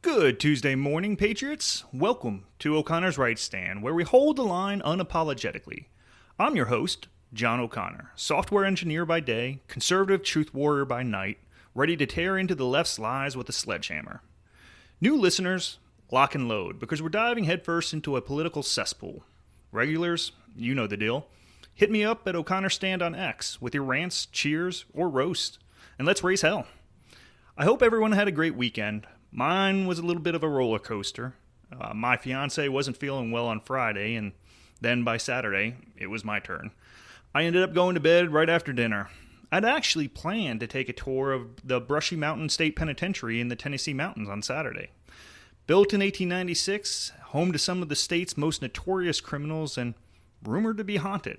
Good Tuesday morning, Patriots. Welcome to O'Connor's Right Stand, where we hold the line unapologetically. I'm your host, John O'Connor, software engineer by day, conservative truth warrior by night, ready to tear into the left's lies with a sledgehammer. New listeners, lock and load, because we're diving headfirst into a political cesspool. Regulars, you know the deal. Hit me up at O'Connor Stand on X with your rants, cheers, or roast, and let's raise hell. I hope everyone had a great weekend. Mine was a little bit of a roller coaster. My fiance wasn't feeling well on Friday, and then by Saturday, it was my turn. I ended up going to bed right after dinner. I'd actually planned to take a tour of the Brushy Mountain State Penitentiary in the Tennessee mountains on Saturday. Built in 1896, home to some of the state's most notorious criminals and rumored to be haunted.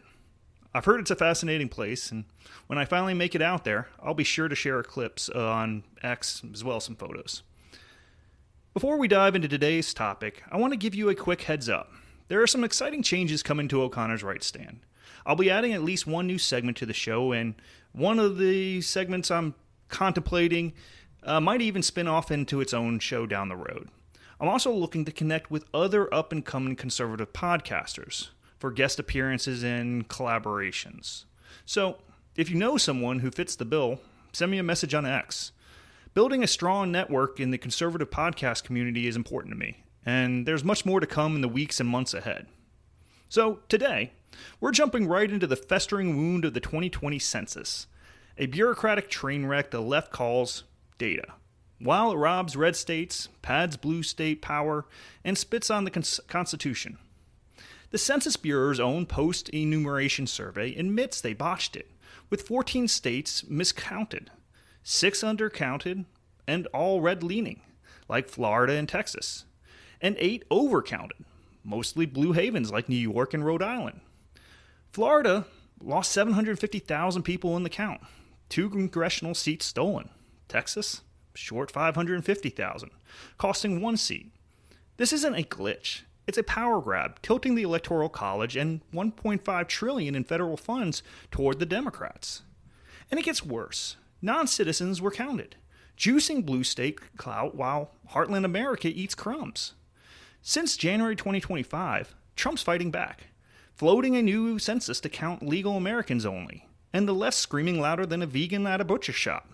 I've heard it's a fascinating place, and when I finally make it out there, I'll be sure to share clips on X as well as some photos. Before we dive into today's topic, I want to give you a quick heads up. There are some exciting changes coming to O'Connor's Right Stand. I'll be adding at least one new segment to the show, and one of the segments I'm contemplating might even spin off into its own show down the road. I'm also looking to connect with other up-and-coming conservative podcasters for guest appearances and collaborations. So, if you know someone who fits the bill, send me a message on X. Building a strong network in the conservative podcast community is important to me, and there's much more to come in the weeks and months ahead. So, today, we're jumping right into the festering wound of the 2020 census, a bureaucratic train wreck the left calls data, while it robs red states, pads blue state power, and spits on the Constitution. The Census Bureau's own post-enumeration survey admits they botched it, with 14 states miscounted, 6 undercounted, and all red-leaning, like Florida and Texas, and 8 overcounted, mostly blue havens like New York and Rhode Island. Florida lost 750,000 people in the count, 2 congressional seats stolen. Texas, short 550,000, costing 1 seat. This isn't a glitch. It's a power grab, tilting the Electoral College and $1.5 trillion in federal funds toward the Democrats. And it gets worse. Non-citizens were counted, juicing blue state clout while Heartland America eats crumbs. Since January 2025, Trump's fighting back, floating a new census to count legal Americans only, and the left screaming louder than a vegan at a butcher shop.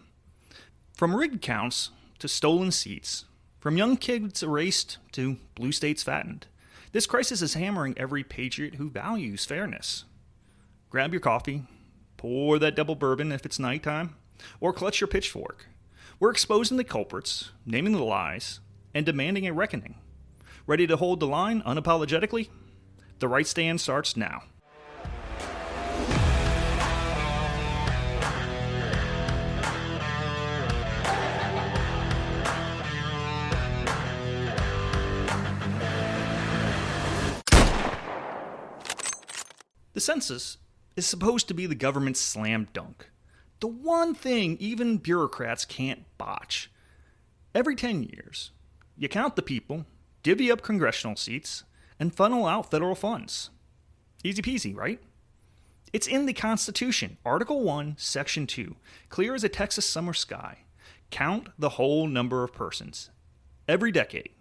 From rigged counts to stolen seats, from young kids erased to blue states fattened, this crisis is hammering every patriot who values fairness. Grab your coffee, pour that double bourbon if it's nighttime, or clutch your pitchfork. We're exposing the culprits, naming the lies, and demanding a reckoning. Ready to hold the line unapologetically? The Right Stand starts now. The census is supposed to be the government's slam dunk. The one thing even bureaucrats can't botch. Every 10 years, you count the people, divvy up congressional seats, and funnel out federal funds. Easy peasy, right? It's in the Constitution, Article 1, Section 2, clear as a Texas summer sky. Count the whole number of persons. Every decade.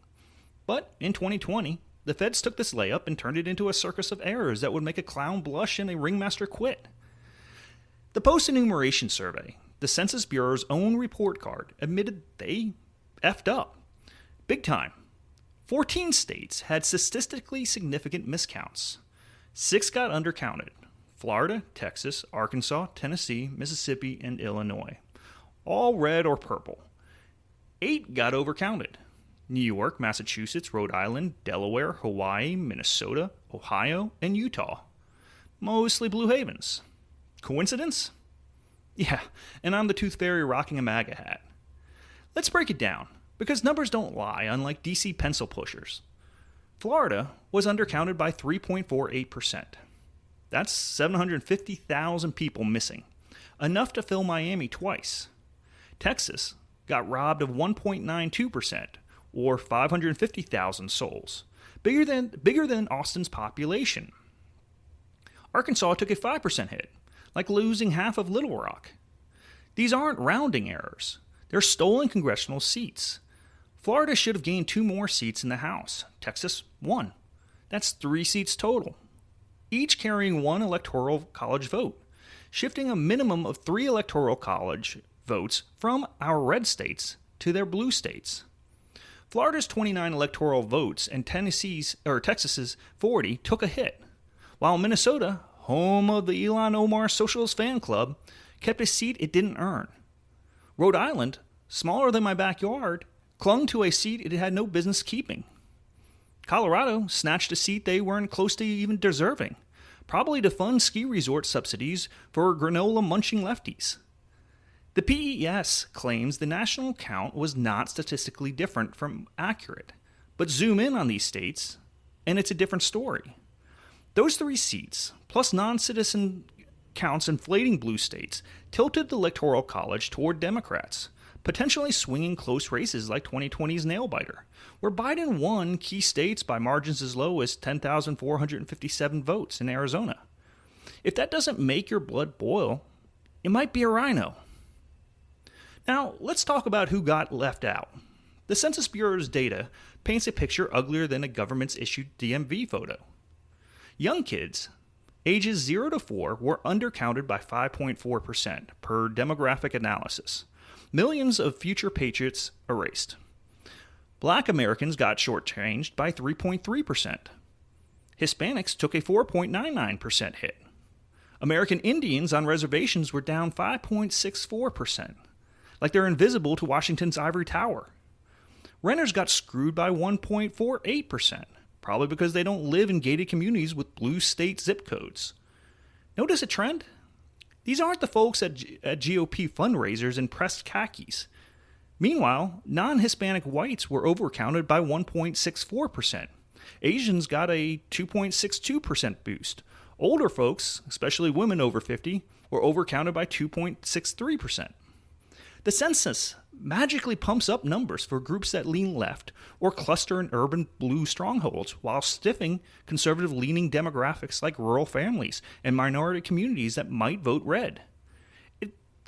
But in 2020, the feds took this layup and turned it into a circus of errors that would make a clown blush and a ringmaster quit. The post-enumeration survey, the Census Bureau's own report card, admitted they effed up. Big time. 14 states had statistically significant miscounts. 6 got undercounted. Florida, Texas, Arkansas, Tennessee, Mississippi, and Illinois. All red or purple. 8 got overcounted. New York, Massachusetts, Rhode Island, Delaware, Hawaii, Minnesota, Ohio, and Utah. Mostly blue havens. Coincidence? Yeah, and I'm the tooth fairy rocking a MAGA hat. Let's break it down, because numbers don't lie, unlike DC pencil pushers. Florida was undercounted by 3.48%. That's 750,000 people missing, enough to fill Miami twice. Texas got robbed of 1.92%, or 550,000 souls, bigger than Austin's population. Arkansas took a 5% hit, like losing half of Little Rock. These aren't rounding errors. They're stolen congressional seats. Florida should have gained 2 more seats in the House. Texas, 1. That's 3 seats total, each carrying 1 Electoral College vote, shifting a minimum of 3 Electoral College votes from our red states to their blue states. Florida's 29 electoral votes and Texas's 40 took a hit, while Minnesota, home of the Ilhan Omar Socialist Fan Club, kept a seat it didn't earn. Rhode Island, smaller than my backyard, clung to a seat it had no business keeping. Colorado snatched a seat they weren't close to even deserving, probably to fund ski resort subsidies for granola-munching lefties. The PES claims the national count was not statistically different from accurate, but zoom in on these states, and it's a different story. Those 3 seats, plus non-citizen counts inflating blue states, tilted the Electoral College toward Democrats, potentially swinging close races like 2020's nail-biter, where Biden won key states by margins as low as 10,457 votes in Arizona. If that doesn't make your blood boil, it might be a rhino. Now, let's talk about who got left out. The Census Bureau's data paints a picture uglier than a government's issued DMV photo. Young kids, ages 0 to 4, were undercounted by 5.4% per demographic analysis. Millions of future patriots erased. Black Americans got shortchanged by 3.3%. Hispanics took a 4.99% hit. American Indians on reservations were down 5.64%, like they're invisible to Washington's ivory tower. Renters got screwed by 1.48%, probably because they don't live in gated communities with blue state zip codes. Notice a trend? These aren't the folks at GOP fundraisers in pressed khakis. Meanwhile, non-Hispanic whites were overcounted by 1.64%. Asians got a 2.62% boost. Older folks, especially women over 50, were overcounted by 2.63%. The census magically pumps up numbers for groups that lean left or cluster in urban blue strongholds while stiffing conservative-leaning demographics like rural families and minority communities that might vote red.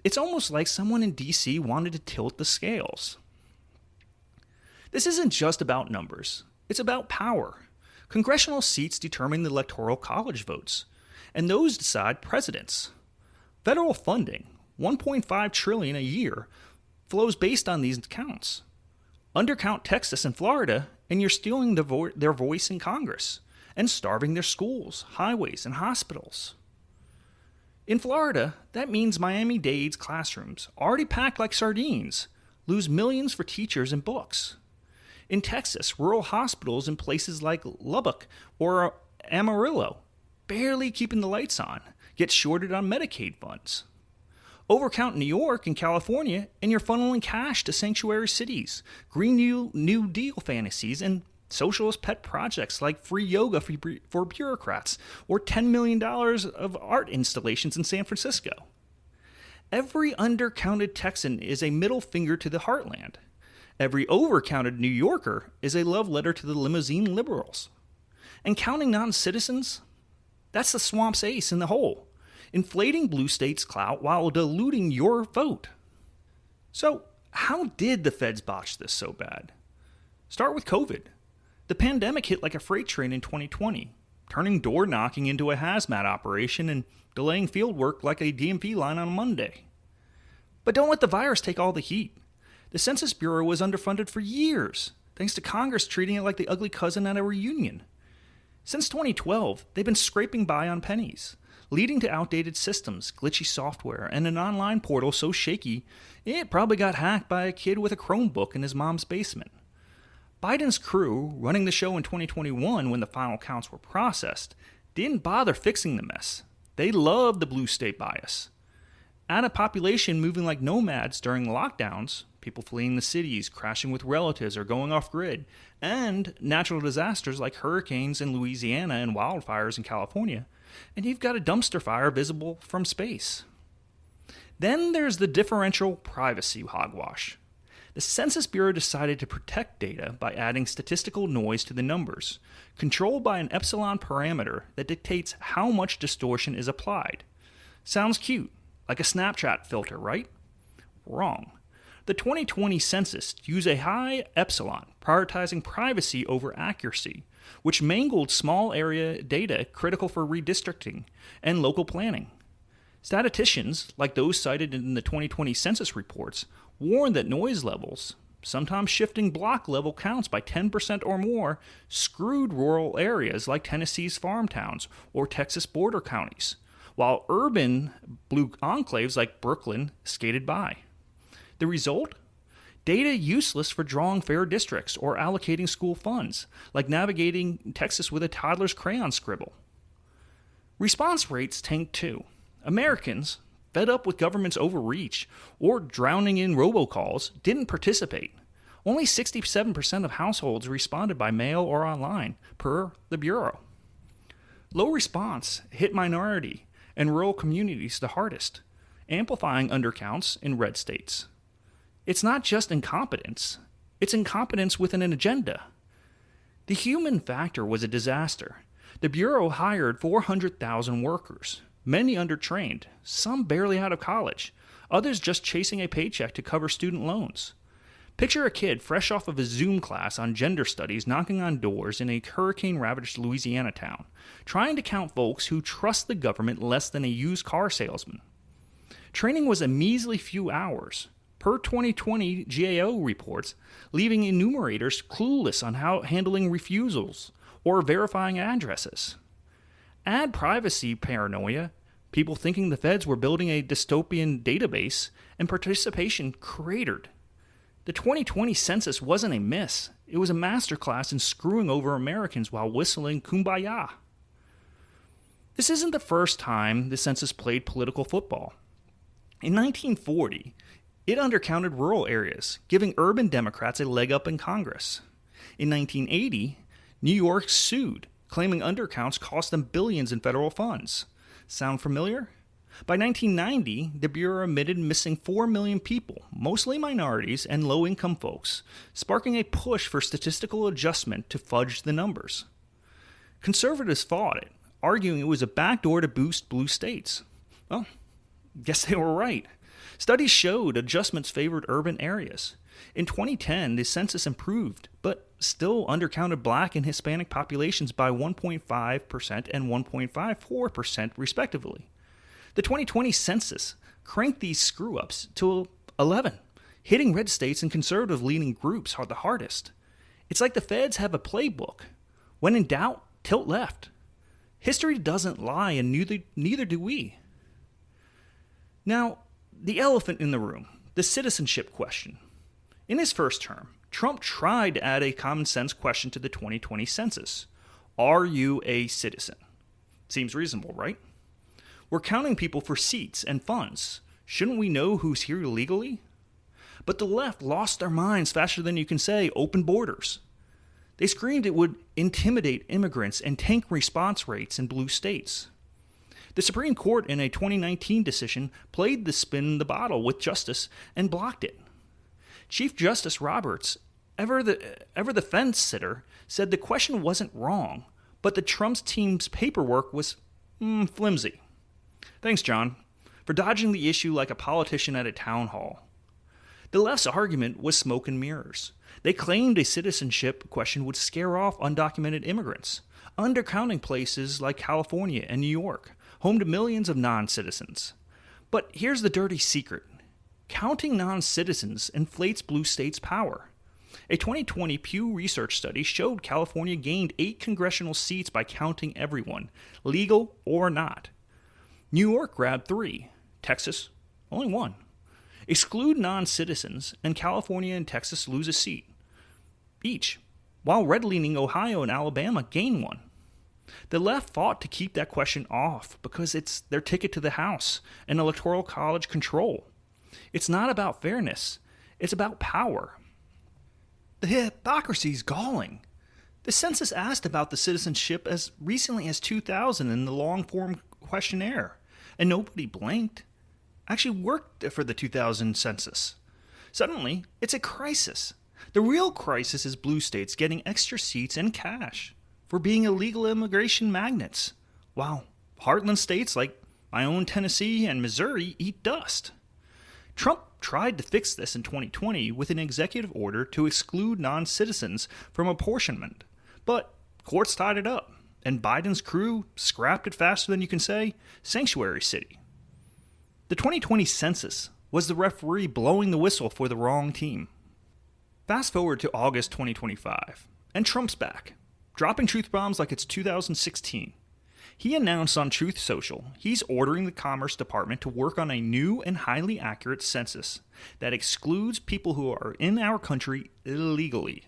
It's almost like someone in D.C. wanted to tilt the scales. This isn't just about numbers. It's about power. Congressional seats determine the Electoral College votes, and those decide presidents. Federal funding, $1.5 trillion a year, flows based on these counts. Undercount Texas and Florida, and you're stealing their voice in Congress and starving their schools, highways, and hospitals. In Florida, that means Miami-Dade's classrooms, already packed like sardines, lose millions for teachers and books. In Texas, rural hospitals in places like Lubbock or Amarillo, barely keeping the lights on, get shorted on Medicaid funds. Overcount New York and California, and you're funneling cash to sanctuary cities, Green New Deal fantasies, and socialist pet projects like free yoga for bureaucrats or $10 million of art installations in San Francisco. Every undercounted Texan is a middle finger to the heartland. Every overcounted New Yorker is a love letter to the limousine liberals. And counting non-citizens? That's the swamp's ace in the hole, inflating blue states' clout while diluting your vote. So, how did the feds botch this so bad? Start with COVID. The pandemic hit like a freight train in 2020, turning door knocking into a hazmat operation and delaying field work like a DMV line on Monday. But don't let the virus take all the heat. The Census Bureau was underfunded for years, thanks to Congress treating it like the ugly cousin at a reunion. Since 2012, they've been scraping by on pennies, leading to outdated systems, glitchy software, and an online portal so shaky it probably got hacked by a kid with a Chromebook in his mom's basement. Biden's crew, running the show in 2021 when the final counts were processed, didn't bother fixing the mess. They loved the blue state bias. Add a population moving like nomads during lockdowns, people fleeing the cities, crashing with relatives, or going off-grid, and natural disasters like hurricanes in Louisiana and wildfires in California, and you've got a dumpster fire visible from space. Then there's the differential privacy hogwash. The Census Bureau decided to protect data by adding statistical noise to the numbers, controlled by an epsilon parameter that dictates how much distortion is applied. Sounds cute, like a Snapchat filter, right? Wrong. The 2020 census used a high epsilon, prioritizing privacy over accuracy, which mangled small area data critical for redistricting and local planning. Statisticians, like those cited in the 2020 census reports, warned that noise levels, sometimes shifting block level counts by 10% or more, screwed rural areas like Tennessee's farm towns or Texas border counties, while urban blue enclaves like Brooklyn skated by. The result? Data useless for drawing fair districts or allocating school funds, like navigating Texas with a toddler's crayon scribble. Response rates tanked too. Americans, fed up with government's overreach or drowning in robocalls, didn't participate. Only 67% of households responded by mail or online, per the Bureau. Low response hit minority and rural communities the hardest, amplifying undercounts in red states. It's not just incompetence, it's incompetence with an agenda. The human factor was a disaster. The Bureau hired 400,000 workers, many undertrained, some barely out of college, others just chasing a paycheck to cover student loans. Picture a kid fresh off of a Zoom class on gender studies knocking on doors in a hurricane-ravaged Louisiana town, trying to count folks who trust the government less than a used car salesman. Training was a measly few hours, per 2020 GAO reports, leaving enumerators clueless on how handling refusals or verifying addresses. Add privacy paranoia, people thinking the feds were building a dystopian database, and participation cratered. The 2020 census wasn't a miss. It was a masterclass in screwing over Americans while whistling Kumbaya. This isn't the first time the census played political football. In 1940, it undercounted rural areas, giving urban Democrats a leg up in Congress. In 1980, New York sued, claiming undercounts cost them billions in federal funds. Sound familiar? By 1990, the Bureau admitted missing 4 million people, mostly minorities and low-income folks, sparking a push for statistical adjustment to fudge the numbers. Conservatives fought it, arguing it was a backdoor to boost blue states. Well, guess they were right. Studies showed adjustments favored urban areas. In 2010, the census improved, but still undercounted black and Hispanic populations by 1.5% and 1.54% respectively. The 2020 census cranked these screw-ups to 11, hitting red states and conservative-leaning groups the hardest. It's like the feds have a playbook. When in doubt, tilt left. History doesn't lie, and neither do we. Now, the elephant in the room, the citizenship question. In his first term, Trump tried to add a common sense question to the 2020 census. Are you a citizen? Seems reasonable, right? We're counting people for seats and funds. Shouldn't we know who's here legally? But the left lost their minds faster than you can say open borders. They screamed it would intimidate immigrants and tank response rates in blue states. The Supreme Court, in a 2019 decision, played the spin the bottle with justice and blocked it. Chief Justice Roberts, ever the fence sitter, said the question wasn't wrong, but the Trump team's paperwork was flimsy. Thanks, John, for dodging the issue like a politician at a town hall. The left's argument was smoke and mirrors. They claimed a citizenship question would scare off undocumented immigrants, undercounting places like California and New York, home to millions of non-citizens. But here's the dirty secret. Counting non-citizens inflates blue states' power. A 2020 Pew Research study showed California gained 8 congressional seats by counting everyone, legal or not. New York grabbed 3, Texas, only 1. Exclude non-citizens, and California and Texas lose a seat each, while red-leaning Ohio and Alabama gain 1. The left fought to keep that question off because it's their ticket to the House and Electoral College control. It's not about fairness. It's about power. The hypocrisy is galling. The census asked about the citizenship as recently as 2000 in the long-form questionnaire, and nobody blinked. Actually worked for the 2000 census. Suddenly, it's a crisis. The real crisis is blue states getting extra seats and cash for being illegal immigration magnets, while heartland states like my own Tennessee and Missouri eat dust. Trump tried to fix this in 2020 with an executive order to exclude non-citizens from apportionment, but courts tied it up, and Biden's crew scrapped it faster than you can say sanctuary city. The 2020 census was the referee blowing the whistle for the wrong team. Fast forward to August 2025, and Trump's back, dropping truth bombs like it's 2016. He announced on Truth Social he's ordering the Commerce Department to work on a new and highly accurate census that excludes people who are in our country illegally.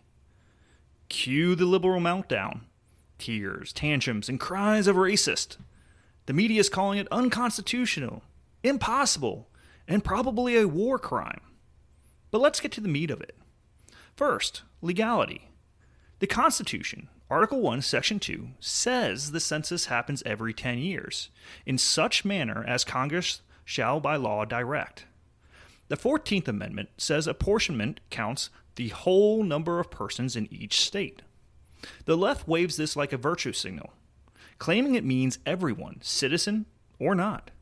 Cue the liberal meltdown. Tears, tantrums, and cries of racist. The media is calling it unconstitutional, impossible, and probably a war crime. But let's get to the meat of it. First, legality. The Constitution, Article 1, Section 2, says the census happens every 10 years, in such manner as Congress shall by law direct. The 14th Amendment says apportionment counts the whole number of persons in each state. The left waves this like a virtue signal, claiming it means everyone, citizen or not.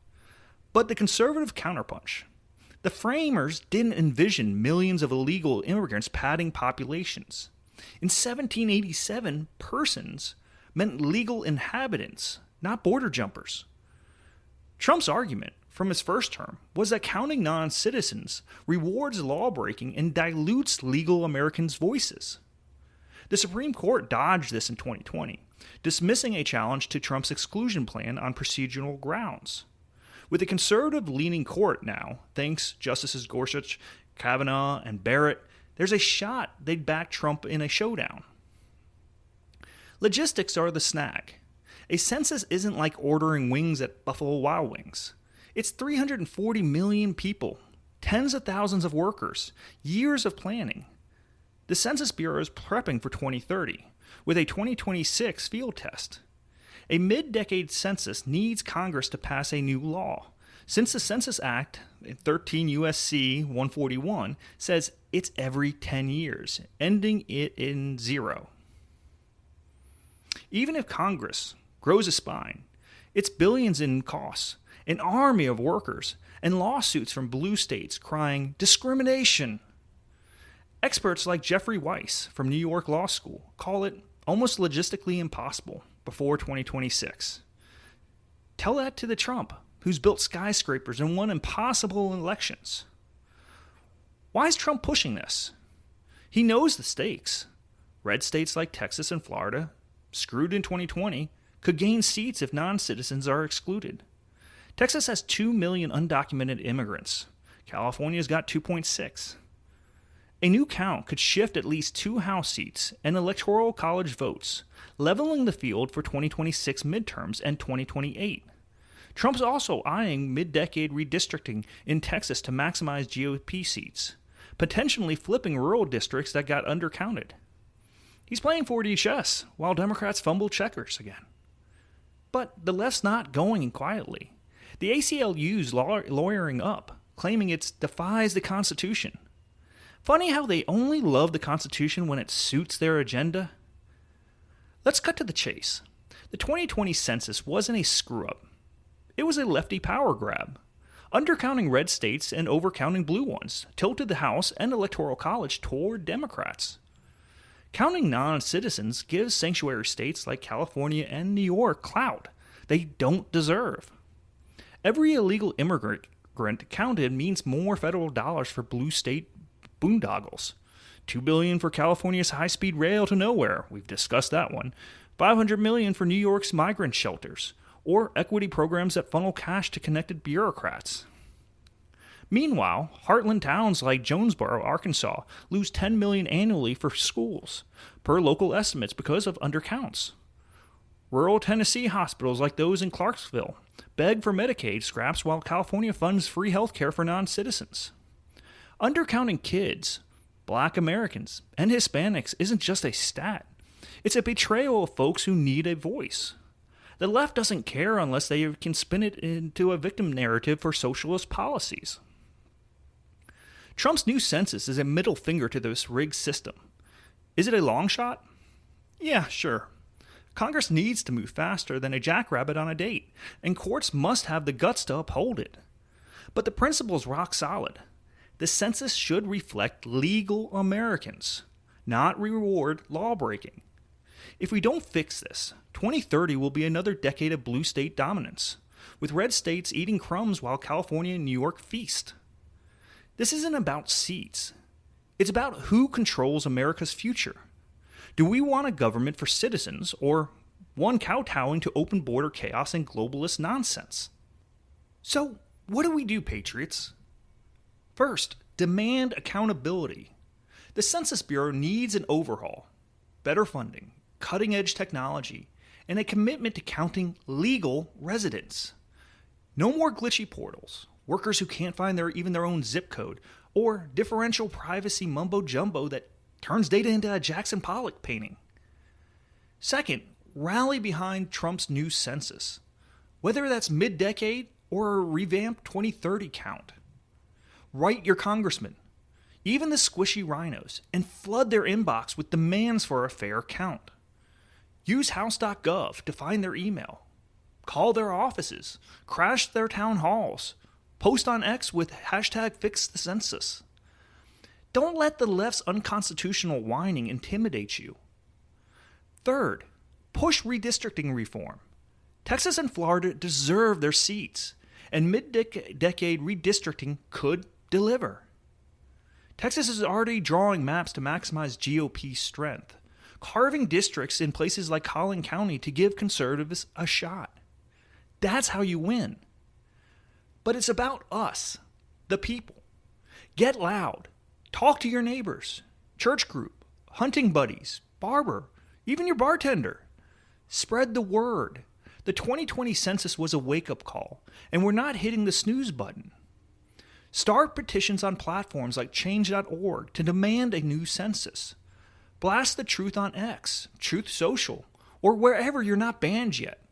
But the conservative counterpunch. The framers didn't envision millions of illegal immigrants padding populations. In 1787, persons meant legal inhabitants, not border jumpers. Trump's argument from his first term was that counting non-citizens rewards lawbreaking and dilutes legal Americans' voices. The Supreme Court dodged this in 2020, dismissing a challenge to Trump's exclusion plan on procedural grounds. With a conservative-leaning court now, thanks Justices Gorsuch, Kavanaugh, and Barrett, there's a shot they'd back Trump in a showdown. Logistics are the snag. A census isn't like ordering wings at Buffalo Wild Wings. It's 340 million people, tens of thousands of workers, years of planning. The Census Bureau is prepping for 2030, with a 2026 field test. A mid-decade census needs Congress to pass a new law, since the Census Act, 13 U.S.C. 141, says it's every 10 years, ending it in 0. Even if Congress grows a spine, it's billions in costs, an army of workers, and lawsuits from blue states crying, discrimination. Experts like Jeffrey Weiss from New York Law School call it almost logistically impossible before 2026. Tell that to the Trump, who's built skyscrapers and won impossible elections. Why is Trump pushing this? He knows the stakes. Red states like Texas and Florida, screwed in 2020, could gain seats if non-citizens are excluded. Texas has 2 million undocumented immigrants. California's got 2.6. A new count could shift at least 2 House seats and Electoral College votes, leveling the field for 2026 midterms and 2028. Trump's also eyeing mid-decade redistricting in Texas to maximize GOP seats, potentially flipping rural districts that got undercounted. He's playing 4D chess while Democrats fumble checkers again. But the left's not going quietly. The ACLU's lawyering up, claiming it defies the Constitution. Funny how they only love the Constitution when it suits their agenda. Let's cut to the chase. The 2020 census wasn't a screw-up. It was a lefty power grab. Undercounting red states and overcounting blue ones tilted the House and Electoral College toward Democrats. Counting non-citizens gives sanctuary states like California and New York clout they don't deserve. Every illegal immigrant counted means more federal dollars for blue state boondoggles. $2 billion for California's high-speed rail to nowhere. We've discussed that one. $500 million for New York's migrant shelters, or equity programs that funnel cash to connected bureaucrats. Meanwhile, heartland towns like Jonesboro, Arkansas, lose $10 million annually for schools, per local estimates because of undercounts. Rural Tennessee hospitals like those in Clarksville beg for Medicaid scraps while California funds free health care for non-citizens. Undercounting kids, Black Americans, and Hispanics isn't just a stat. It's a betrayal of folks who need a voice. The left doesn't care unless they can spin it into a victim narrative for socialist policies. Trump's new census is a middle finger to this rigged system. Is it a long shot? Yeah, sure. Congress needs to move faster than a jackrabbit on a date, and courts must have the guts to uphold it. But the principle's rock solid. The census should reflect legal Americans, not reward lawbreaking. If we don't fix this, 2030 will be another decade of blue state dominance, with red states eating crumbs while California and New York feast. This isn't about seats. It's about who controls America's future. Do we want a government for citizens or one kowtowing to open border chaos and globalist nonsense? So, what do we do, patriots? First, demand accountability. The Census Bureau needs an overhaul, better funding, cutting-edge technology, and a commitment to counting legal residents. No more glitchy portals, workers who can't find even their own zip code, or differential privacy mumbo-jumbo that turns data into a Jackson Pollock painting. Second, rally behind Trump's new census, whether that's mid-decade or a revamped 2030 count. Write your congressman, even the squishy rhinos, and flood their inbox with demands for a fair count. Use house.gov to find their email. Call their offices, crash their town halls, post on X with hashtag #FixTheCensus. Don't let the left's unconstitutional whining intimidate you. Third, push redistricting reform. Texas and Florida deserve their seats, and mid-decade redistricting could deliver. Texas is already drawing maps to maximize GOP strength, carving districts in places like Collin County to give conservatives a shot. That's how you win. But it's about us, the people. Get loud. Talk to your neighbors, church group, hunting buddies, barber, even your bartender. Spread the word. The 2020 census was a wake-up call, and we're not hitting the snooze button. Start petitions on platforms like change.org to demand a new census. Blast the truth on X, Truth Social, or wherever you're not banned yet.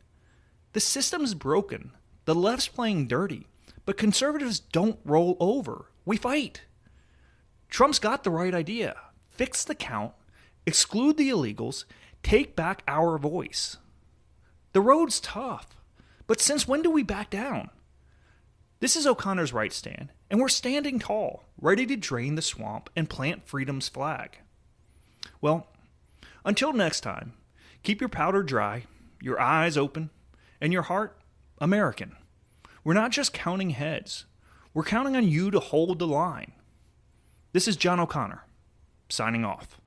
The system's broken. The left's playing dirty, but conservatives don't roll over. We fight. Trump's got the right idea. Fix the count, exclude the illegals, take back our voice. The road's tough, but since when do we back down? This is O'Connor's Right Stand, and we're standing tall, ready to drain the swamp and plant freedom's flag. Well, until next time, keep your powder dry, your eyes open, and your heart American. We're not just counting heads. We're counting on you to hold the line. This is John O'Connor, signing off.